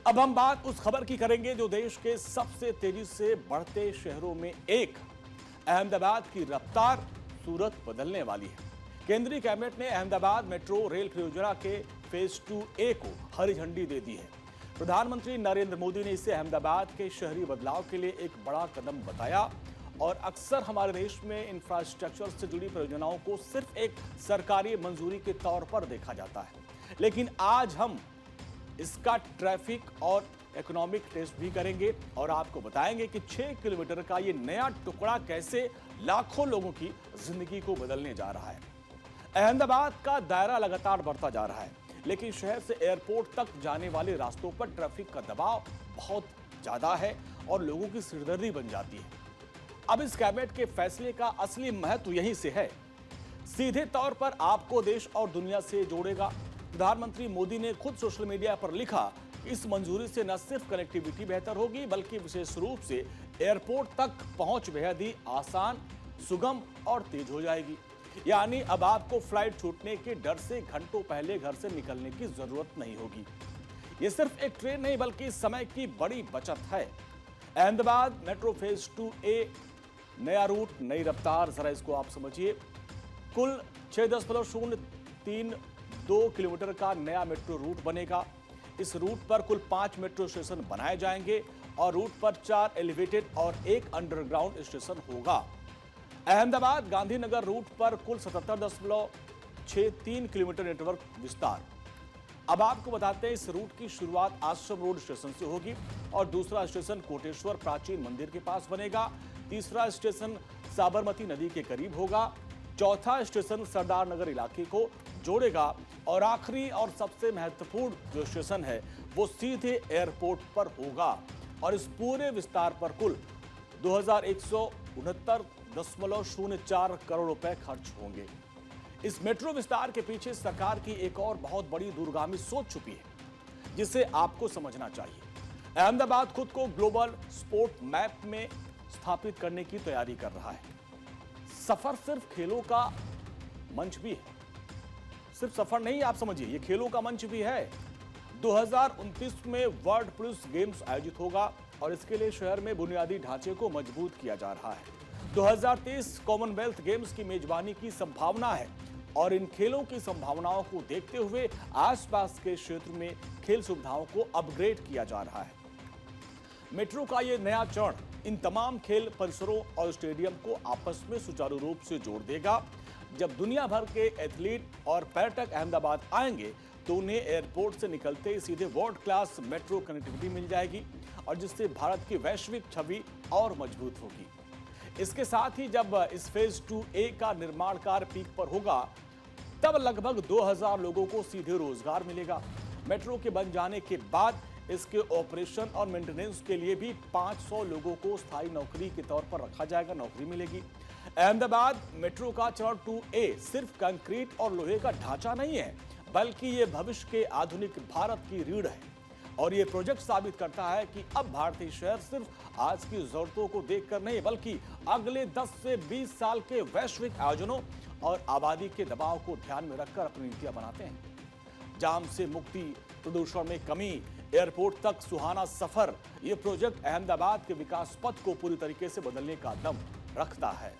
अब हम बात उस खबर की करेंगे जो देश के सबसे तेजी से बढ़ते शहरों में एक अहमदाबाद की रफ्तार सूरत बदलने वाली है। केंद्रीय कैबिनेट ने अहमदाबाद मेट्रो रेल परियोजना के फेज 2A को हरी झंडी दे दी है। प्रधानमंत्री नरेंद्र मोदी ने इसे अहमदाबाद के शहरी बदलाव के लिए एक बड़ा कदम बताया और अक्सर हमारे देश में इंफ्रास्ट्रक्चर से जुड़ी परियोजनाओं को सिर्फ एक सरकारी मंजूरी के तौर पर देखा जाता है, लेकिन आज हम इसका ट्रैफिक और इकोनॉमिक टेस्ट भी करेंगे और आपको बताएंगे कि 6 किलोमीटर का ये नया टुकड़ा कैसे लाखों लोगों की जिंदगी को बदलने जा रहा है। अहमदाबाद का दायरा लगातार बढ़ता जा रहा है, लेकिन शहर से एयरपोर्ट तक जाने वाले रास्तों पर ट्रैफिक का दबाव बहुत ज्यादा है और लोगों की सिरदर्दी बन जाती है। अब इस कैबिनेट के फैसले का असली महत्व यहीं से है। सीधे तौर पर आपको देश और दुनिया से जोड़ेगा। प्रधानमंत्री मोदी ने खुद सोशल मीडिया पर लिखा, इस मंजूरी से न सिर्फ कनेक्टिविटी बेहतर होगी बल्कि विशेष रूप से एयरपोर्ट तक पहुंच बेहद ही आसान, सुगम और तेज हो जाएगी। यानी अब आपको फ्लाइट छूटने के डर से घंटों पहले घर से निकलने की जरूरत नहीं होगी। ये सिर्फ एक ट्रेन नहीं बल्कि समय की बड़ी बचत है। अहमदाबाद मेट्रो फेज 2A नया रूट, नई रफ्तार, जरा इसको आप समझिए। कुल 6.032 किलोमीटर का नया मेट्रो रूट बनेगा। इस रूट पर कुल 5 मेट्रो स्टेशन बनाए जाएंगे और रूट पर 4 एलिवेटेड और 1 अंडरग्राउंड स्टेशन होगा। अहमदाबाद गांधीनगर रूट पर कुल 77.63 किलोमीटर नेटवर्क विस्तार। अब आपको बताते हैं, इस रूट की शुरुआत आश्रम रोड स्टेशन से होगी और दूसरा स्टेशन कोटेश्वर प्राचीन मंदिर के पास बनेगा। तीसरा स्टेशन साबरमती नदी के करीब होगा। चौथा स्टेशन सरदार नगर इलाके को जोड़ेगा और आखिरी और सबसे महत्वपूर्ण जो स्टेशन है वो सीधे एयरपोर्ट पर होगा। और इस पूरे विस्तार पर कुल 2169.04 करोड़ रुपए खर्च होंगे। इस मेट्रो विस्तार के पीछे सरकार की एक और बहुत बड़ी दूरगामी सोच छुपी है, जिसे आपको समझना चाहिए। अहमदाबाद खुद को ग्लोबल स्पोर्ट मैप में स्थापित करने की तैयारी कर रहा है। सफर सिर्फ खेलों का मंच भी है, सिर्फ सफर नहीं, आप समझिए ये खेलों का मंच भी है। 2029 में वर्ल्ड पुलिस गेम्स आयोजित होगा और इसके लिए शहर में बुनियादी ढांचे को मजबूत किया जा रहा है। 2023 कॉमनवेल्थ गेम्स की मेजबानी की संभावना है और इन खेलों की संभावनाओं को देखते हुए आसपास के क्षेत्र में खेल सुविधाओं को अपग्रेड किया जा रहा है। मेट्रो का यह नया चरण इन तमाम खेल परिसरों और स्टेडियम को आपस में सुचारू रूप से जोड़ देगा। जब दुनिया भर के एथलीट और पर्यटक अहमदाबाद आएंगे तो उन्हें एयरपोर्ट से निकलते ही सीधे वर्ल्ड क्लास मेट्रो कनेक्टिविटी मिल जाएगी और जिससे भारत की वैश्विक छवि और मजबूत होगी। इसके साथ ही जब इस फेज 2A का निर्माण कार्य पीक पर होगा तब लगभग 2000 लोगों को सीधे रोजगार मिलेगा। मेट्रो के बन जाने के बाद इसके ऑपरेशन और मेंटेनेंस के लिए भी 500 लोगों को स्थायी नौकरी के तौर पर रखा जाएगा, नौकरी मिलेगी। अहमदाबाद मेट्रो का चरण 2A सिर्फ कंक्रीट और लोहे का ढांचा नहीं है, बल्कि ये भविष्य के आधुनिक भारत की रीढ़ है। और ये प्रोजेक्ट साबित करता है कि अब भारतीय शहर सिर्फ आज की जरूरतों को देखकर नहीं बल्कि अगले 10 से 20 साल के वैश्विक आयोजनों और आबादी के दबाव को ध्यान में रखकर अपनी नीतियां बनाते हैं। जाम से मुक्ति, प्रदूषण में कमी, एयरपोर्ट तक सुहाना सफर, ये प्रोजेक्ट अहमदाबाद के विकास पथ को पूरी तरीके से बदलने का दम रखता है।